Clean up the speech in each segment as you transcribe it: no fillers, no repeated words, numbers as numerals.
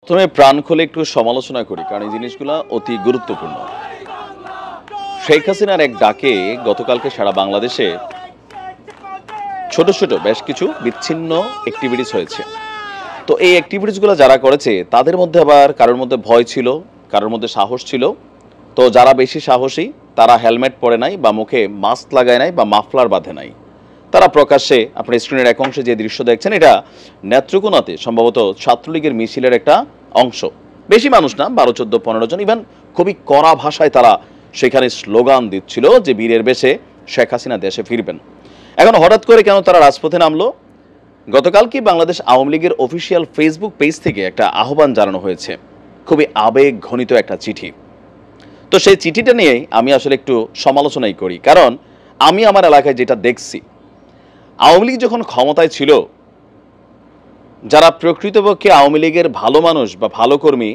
প্রথমে প্রাণ খুলে একটু সমালোচনা করি, কারণ এই জিনিসগুলো অতি গুরুত্বপূর্ণ। শেখ হাসিনার এক ডাকে গতকালকে সারা বাংলাদেশে ছোট ছোট বেশ কিছু বিচ্ছিন্ন অ্যাক্টিভিটিস হয়েছে। তো এই অ্যাক্টিভিটিসগুলো যারা করেছে তাদের মধ্যে আবার কারোর মধ্যে ভয় ছিল, কারোর মধ্যে সাহস ছিল। তো যারা বেশি সাহসী তারা হেলমেট পরে নাই বা মুখে মাস্ক লাগায় নাই বা মাফলার বাঁধে নাই। তারা প্রকাশ্যে আপনার স্ক্রিনের এক অংশে যে দৃশ্য দেখছেন, এটা নেত্রকোনাতে সম্ভবত ছাত্রলীগের মিছিলের একটা অংশ। বেশি মানুষ না, 12-14-15 জন। ইভেন খুবই কড়া ভাষায় তারা সেখানে স্লোগান দিচ্ছিল যে বীরের বেশে শেখ হাসিনা দেশে ফিরবেন। এখন হঠাৎ করে কেন তারা রাজপথে নামলো? গতকাল কি বাংলাদেশ আওয়ামী লীগের অফিসিয়াল ফেসবুক পেজ থেকে একটা আহ্বান জানানো হয়েছে, খুবই আবেগ ঘনিত একটা চিঠি। তো সেই চিঠিটা নিয়েই আমি আসলে একটু সমালোচনাই করি, কারণ আমি আমার এলাকায় যেটা দেখছি, আওয়ামী লীগ যখন ক্ষমতায় ছিল, যারা প্রকৃতপক্ষে আওয়ামী লীগের ভালো মানুষ বা ভালো কর্মী,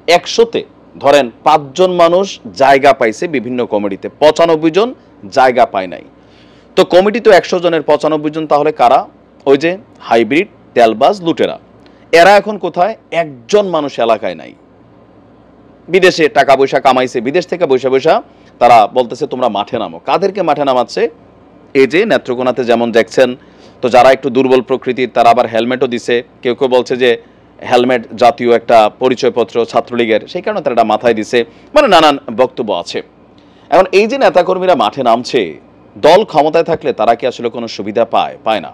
100-তে ধরেন 5 জন মানুষ জায়গা পাইছে বিভিন্ন কমিটিতে, 95 জন জায়গা পায় নাই। তো কমিটি তো 100 জনের 95 জন, তাহলে কারা? ওই যে হাইব্রিড, তেলবাজ, লুটেরা। এরা এখন কোথায়? একজন মানুষ এলাকায় নাই, বিদেশে টাকা পয়সা কামাইছে, বিদেশ থেকে বৈশা বৈশা তারা বলতেছে তোমরা মাঠে নামো। কাদেরকে মাঠে নামাচ্ছে? এই যে নেত্রকোনাতে যেমন দেখছেন, তো যারা একটু দুর্বল প্রকৃতির তারা আবার হেলমেটও দিছে। কেউ কেউ বলছে যে হেলমেট জাতীয় একটা পরিচয়পত্র ছাত্রলীগের, সেই কারণে তারা এটা মাথায় দিছে, মানে নানান বক্তব্য আছে। এখন এই যে নেতাকর্মীরা মাঠে নামছে, দল ক্ষমতায় থাকলে তারা কি আসলে কোনো সুবিধা পায় না।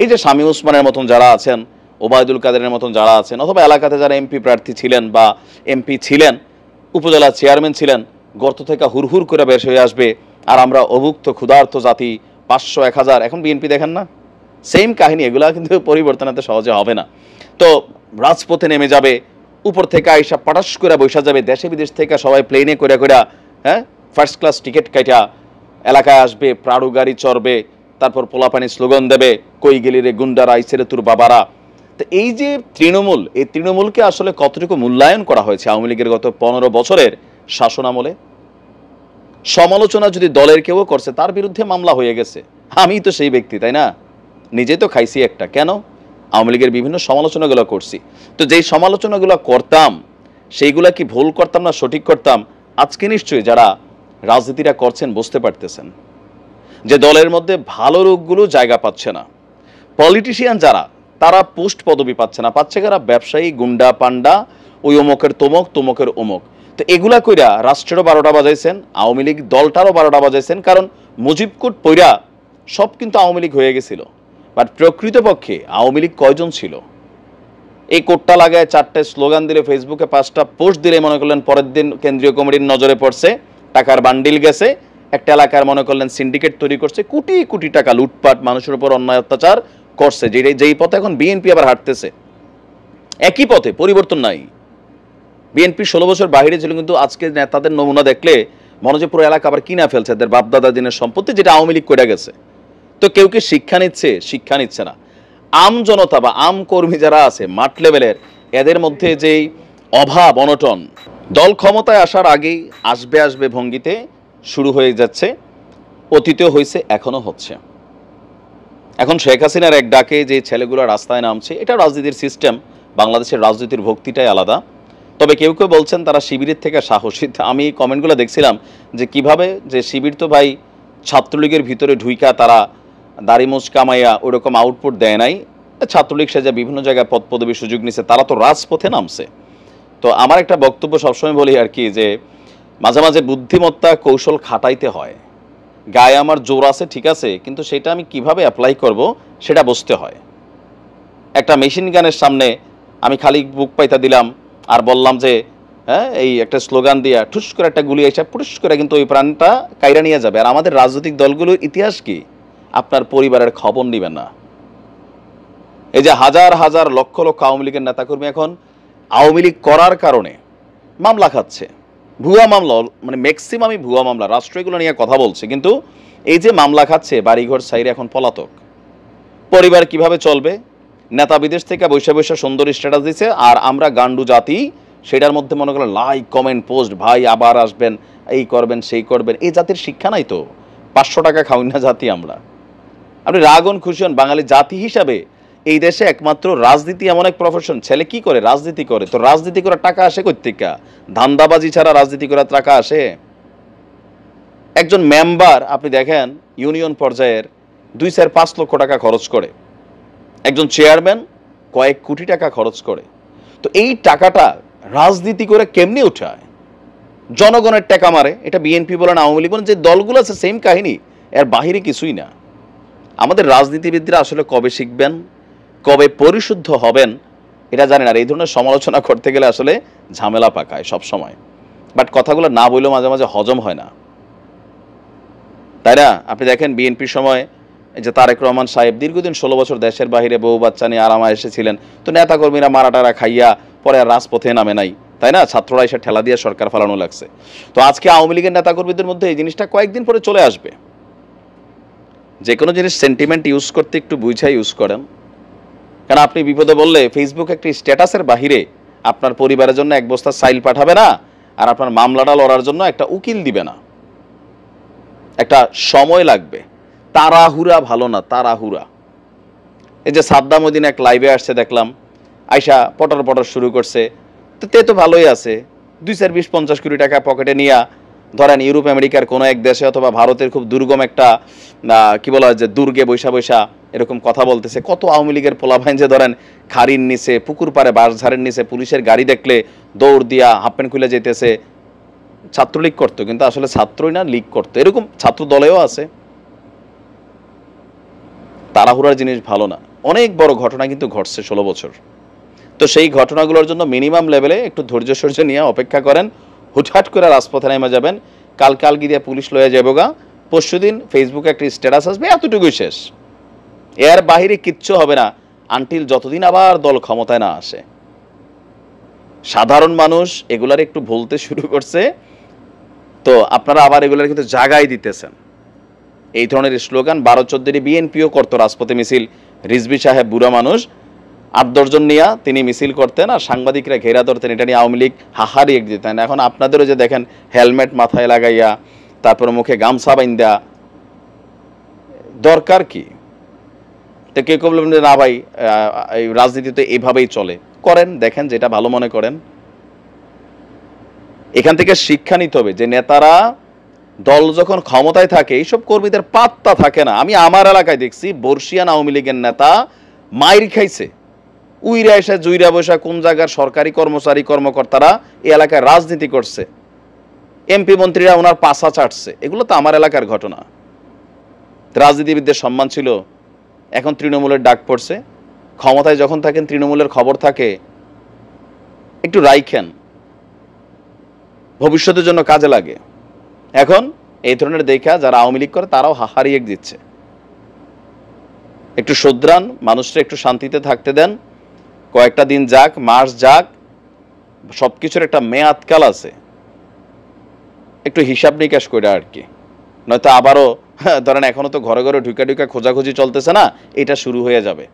এই যে শামীম ওসমানের মতন যারা আছেন, ওবায়দুল কাদেরের মতন যারা আছেন, অথবা এলাকাতে যারা এমপি প্রার্থী ছিলেন বা এমপি ছিলেন, উপজেলা চেয়ারম্যান ছিলেন, গর্ত থেকে হুড়হুড় করে বের হয়ে আসবে, আর আমরা অভুক্ত ক্ষুধার্ত জাতি 500-1000। এখন বিএনপি দেখেন না, সেম কাহিনী। এগুলা কিন্তু পরিবর্তন এত সহজে হবে না। তো রাজপথে নেমে যাবে, উপর থেকে আইসা পটাশ করে বৈশা যাবে, দেশে বিদেশ থেকে সবাই প্লেনে করে হ্যাঁ ফার্স্ট ক্লাস টিকিট কাটা এলাকায় আসবে, প্রাড়ু গাড়ি চড়বে, তারপর পোলাপানি স্লোগান দেবে, কই গেলি রে গুন্ডারা, আইসেরে তোর বাবারা। তো এই যে তৃণমূল, এই তৃণমূলকে আসলে কতটুকু মূল্যায়ন করা হয়েছে আওয়ামী লীগের গত 15 বছরের শাসন আমলে? সমালোচনা যদি দলের কেউ করছে, তার বিরুদ্ধে মামলা হয়ে গেছে। আমি তো সেই ব্যক্তি, তাই না? নিজেই তো খাইছি একটা। কেন? আওয়ামী লীগের বিভিন্ন সমালোচনাগুলো করছি। তো যেই সমালোচনাগুলো করতাম, সেইগুলা কি ভুল করতাম না সঠিক করতাম? আজকে নিশ্চয়ই যারা রাজনীতিটা করছেন বুঝতে পারতেছেন যে দলের মধ্যে ভালো লোকগুলো জায়গা পাচ্ছে না। পলিটিশিয়ান যারা, তারা পোস্ট পদবি পাচ্ছে না। পাচ্ছে কারা? ব্যবসায়ী, গুন্ডা, পান্ডা, ওই অমুকের তমক, তমকের অমুক। তো এগুলা কইরা রাষ্ট্রেরও 12টা বাজাইছেন, আওয়ামী লীগ দলটারও 12টা বাজাইছেন, কারণ মুজিব কোট পইরা সব কিন্তু আওয়ামী লীগ হয়ে গেছিল। বাট প্রকৃতপক্ষে আওয়ামী লীগ কয়জন ছিল? এই কোটটা লাগায় 4টে স্লোগান দিলে, ফেসবুকে 5টা পোস্ট দিলে মনে করলেন পরের দিন কেন্দ্রীয় কমিটির নজরে পড়ছে, টাকার বান্ডিল গেছে, একটা এলাকার মনে করলেন সিন্ডিকেট তৈরি করছে, কোটি কোটি টাকা লুটপাট, মানুষের উপর অন্যায় অত্যাচার করছে, যেই পথে এখন বিএনপি আবার হাঁটতেছে। একই পথে, পরিবর্তন নাই। বিএনপি 16 বছর বাইরে ছিল, কিন্তু আজকে নেতাদের নমুনা দেখলে মনে হচ্ছে পুরো এলাকা আবার কিনা ফেলছে, এদের বাপদাদা দিনের সম্পত্তি, যেটা আওয়ামী লীগ করে গেছে। তো কেউ কি শিক্ষা নিচ্ছে? শিক্ষা নিচ্ছে না। আম জনতা বা আম কর্মী যারা আছে মাঠ লেভেলের, এদের মধ্যে যেই অভাব অনটন, দল ক্ষমতায় আসার আগেই আসবে আসবে ভঙ্গিতে শুরু হয়ে যাচ্ছে। অতীতেও হয়েছে, এখনো হচ্ছে। এখন শেখ হাসিনার এক ডাকে যে ছেলেগুলো রাস্তায় নামছে, এটা রাজনীতির সিস্টেম। বাংলাদেশের রাজনীতির ভক্তিটাই আলাদা। তবে কেউ কেউ বলছেন তারা শিবিরের থেকে সাহসী। আমি কমেন্টগুলো দেখছিলাম যে কিভাবে যে শিবির তো ভাই ছাত্রলীগের ভিতরে ঢুইকা তারা দাড়িমোচ কামাইয়া ওইরকম আউটপুট দেয় নাই। ছাত্রলীগ সেজে বিভিন্ন জায়গায় পদ পদবী সুযোগ নিছে, তারা তো রাজপথে নামছে। তো আমার একটা বক্তব্য সবসময় বলি আর কি, যে মাঝে মাঝে বুদ্ধিমত্তা কৌশল খাটাইতে হয়। গায়ে আমার জোর আছে, ঠিক আছে, কিন্তু সেটা আমি কিভাবে অ্যাপ্লাই করব সেটা বুঝতে হয়। একটা মেশিন গানের সামনে আমি খালি বুক পাইতা দিলাম আর বললাম যে হ্যাঁ এই একটা স্লোগান দিয়া ঠুস করে একটা গুলি এসে পুটুস করে কিন্তু ওই প্রাণটা কাইরা নিয়ে যাবে। আর আমাদের রাজনৈতিক দলগুলোর ইতিহাস কি? আপনার পরিবারের খবর নিবেন না। এই যে হাজার হাজার লক্ষ লক্ষ আওয়ামী লীগের নেতাকর্মী এখন আওয়ামী লীগ করার কারণে মামলা খাচ্ছে, ভুয়া মামলা, মানে ম্যাক্সিমামই ভুয়া মামলা। রাষ্ট্র এগুলো নিয়ে কথা বলছে, কিন্তু এই যে মামলা খাচ্ছে, বাড়িঘর সাইরে এখন পলাতক। পরিবার কিভাবে চলবে? নেতা বিদেশ থেকে বৈশা বৈশা সুন্দর স্ট্যাটাস দিচ্ছে, আর আমরা গান্ডু জাতি সেটার মধ্যে মনে করেন লাইক কমেন্ট পোস্ট, ভাই আবার আসবেন, এই করবেন সেই করবেন। এই জাতির শিক্ষা নাই তো। 500 টাকা খাওয়াই না জাতি আমরা। আপনি রাগন খুশি হন, বাঙালি জাতি হিসাবে এই দেশে একমাত্র রাজনীতি এমন এক প্রফেশন, ছেলে কি করে রাজনীতি করে, তো রাজনীতি করে টাকা আসে কোত্থেকে? ধান্দাবাজি ছাড়া রাজনীতি করে টাকা আসে? একজন মেম্বার আপনি দেখেন ইউনিয়ন পর্যায়ের 2-4-5 লক্ষ টাকা খরচ করে, একজন চেয়ারম্যান কয়েক কোটি টাকা খরচ করে। তো এই টাকাটা রাজনীতি করে কেমনি উঠায়? জনগণের টাকা মারে। এটা বিএনপি বলেন, আওয়ামী লীগ বলেন, যে দলগুলো আছে সেম কাহিনী, এর বাহিরে কিছুই না। আমাদের রাজনীতিবিদরা আসলে কবে শিখবেন, কবে পরিশুদ্ধ হবেন এটা জানেন। আর এই ধরনের সমালোচনা করতে গেলে আসলে ঝামেলা পাকায় সব সময়, বাট কথাগুলো না বললেও মাঝে মাঝে হজম হয় না, তাই না? আপনি দেখেন বিএনপির সময় এই যে তারেক রহমান সাহেব দীর্ঘদিন 16 বছর দেশের বাইরে বউ বাচ্চা নিয়ে আরামা এসেছিলেন, তো নেতাকর্মীরা মারাটারা খাইয়া পরে আর রাজপথে নামে নাই, তাই না? ছাত্ররা এসে ঠেলা দিয়ে সরকার ফালানো লাগছে। তো আজকে আওয়ামী লীগের নেতাকর্মীদের মধ্যে এই জিনিসটা কয়েকদিন পরে চলে আসবে। যে কোনো জিনিস সেন্টিমেন্ট ইউজ করতে একটু বুঝাই ইউজ করেন, কারণ আপনি বিপদে বললে ফেসবুক একটি স্ট্যাটাসের বাহিরে আপনার পরিবারের জন্য এক বস্তা সাইল পাঠাবে না, আর আপনার মামলাটা লড়ার জন্য একটা উকিল দিবে না। একটা সময় লাগবে। তাড়াহুড়া ভালো না, তাড়াহুড়া। এই যে সাদ্দাম ওদিন এক লাইভে আসছে দেখলাম, আয়সা পটর পটর শুরু করছে, তো তে তো ভালোই আছে, 2-4-20-50 কোটি টাকা পকেটে নিয়া ধরেন ইউরোপ আমেরিকার কোনো এক দেশে অথবা ভারতের খুব দুর্গম একটা কি বলা হয় যে দুর্গে বৈশা বৈশা এরকম কথা বলতেছে। কত আওয়ামী লীগের পোলাভাইন যে ধরেন খাড়ির নিচে, পুকুর পাড়ে, বাঁশঝাড়ের নিচে পুলিশের গাড়ি দেখলে দৌড় দিয়া হাফ প্যান্ট খুলে যেতেছে। ছাত্রলীগ করতো, কিন্তু আসলে ছাত্রই না, লীগ করতো, এরকম ছাত্র দলেও আছে। তাড়াহুড়ার জিনিস ভালো না। অনেক বড় ঘটনা কিন্তু ঘটছে 16 বছর। তো সেই ঘটনাগুলোর জন্য মিনিমাম লেভেলে একটু ধৈর্য সহ্য নিয়ে অপেক্ষা করেন। হুটহাট করে রাজপথে নেমে যাবেন, কালকে দিয়ে পুলিশ লয়ে যাবো গা, পরশুদিন ফেসবুকে একটা স্ট্যাটাস আসবে, এতটুকুই শেষ। এর বাহিরে কিচ্ছু হবে না আনটিল যতদিন আবার দল ক্ষমতায় না আসে। সাধারণ মানুষ এগুলার একটু বলতে শুরু করছে, তো আপনারা আবার এগুলার কিন্তু জাগাই দিতেছেন। এই ধরনের স্লোগান 12-14 বিএনপিও করতো রাজপথে মিছিল। রিজভী সাহেব বুড়া মানুষ, 8-10 জন নিয়ে তিনি মিছিল করতেন, আর সাংবাদিকরা ঘেরা ধরতেন, এটা নিয়ে আওয়ামী লীগ হাহারি এক দিতেন। এখন আপনাদেরও যে দেখেন হেলমেট মাথায় লাগাইয়া, তারপর মুখে গামছা বাইন্দা, দরকার কি? তো কেউ কেউ বলবেন যে না ভাই এই রাজনীতিতে এইভাবেই চলে, করেন, দেখেন যেটা ভালো মনে করেন। এখান থেকে শিক্ষা নিতে হবে যে নেতারা দল যখন ক্ষমতায় থাকে এইসব কর্মীদের পাত্তা থাকে না। আমি আমার এলাকায় দেখছি বর্ষিয়ান আওয়ামী লীগের নেতা মাইর খাইছে, উইরা এসে জুইরা বসা কোন জায়গার সরকারি কর্মচারী কর্মকর্তারা এই এলাকায় রাজনীতি করছে, এমপি মন্ত্রীরা ওনার পাশা চাটছে। এগুলো তো আমার এলাকার ঘটনা। রাজনীতিবিদদের সম্মান ছিল, এখন তৃণমূলের ডাক পড়ছে। ক্ষমতায় যখন থাকেন তৃণমূলের খবর থাকে, একটু রাইখেন, ভবিষ্যতের জন্য কাজে লাগে। এখন এই ধরনের দেখা যারা আওয়ামী লীগ করে তারাও হাহারিয়ে দিচ্ছে। একটু শুধরান, মানুষরা একটু শান্তিতে থাকতে দেন, কয়েকটা দিন যাক, মাস যাক, সবকিছুর একটা মেয়াদকাল আছে, একটু হিসাব নিকাশ করে আর কি। নয়তো আবারও ধরেন এখনো তো ঘরে ঘরে ঢুকা ঢুকা খোঁজাখুঁজি চলতেছে না, এটা শুরু হয়ে যাবে।